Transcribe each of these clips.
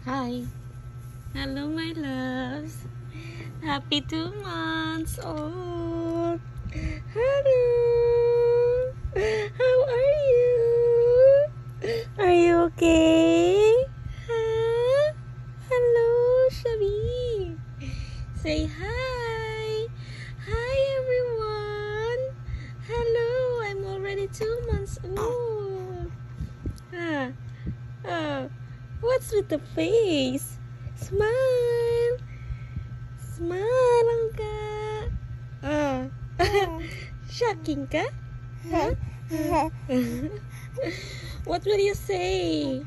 Hi. Hello, my loves. Happy 2 months old. Hello. How are you? Are you okay? Huh? Hello, Shabi. Say hi. Hi, everyone. Hello. I'm already 2 months old. What's with the face? Smile. Smile, Angka. Shocking, ka? Huh? What will you say?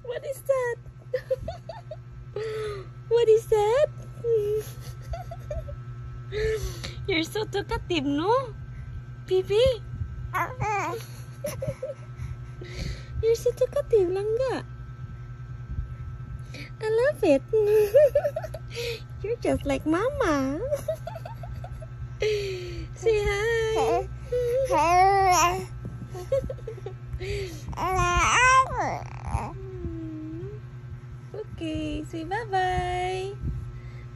What is that? What is that? You're so talkative, no? Bibi? You're so talkative, Langga. I love it. You're just like Mama. Say hi. Okay, say bye-bye.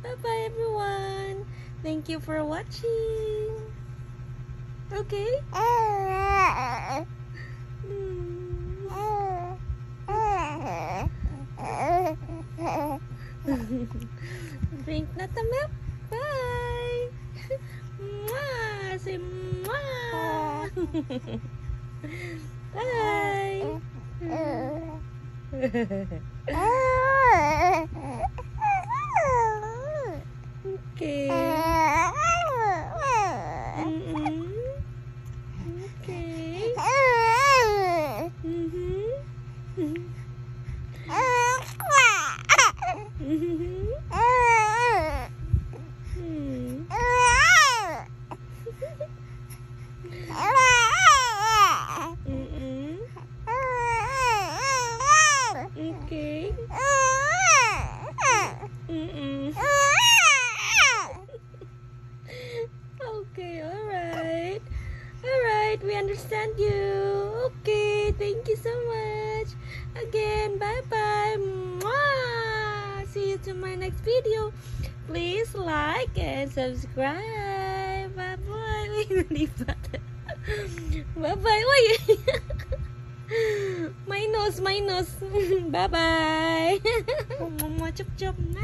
Bye-bye, everyone. Thank you for watching. Okay? Drink na the milk. Bye. Mwah. Say mwah. Bye. Okay. Okay. Okay, alright. Alright, we understand you. Okay, thank you so much. Again, bye-bye. Mwah! See you to my next video. Please like and subscribe. Bye-bye. Bye-bye. My nose. Bye-bye. Chup-chup na.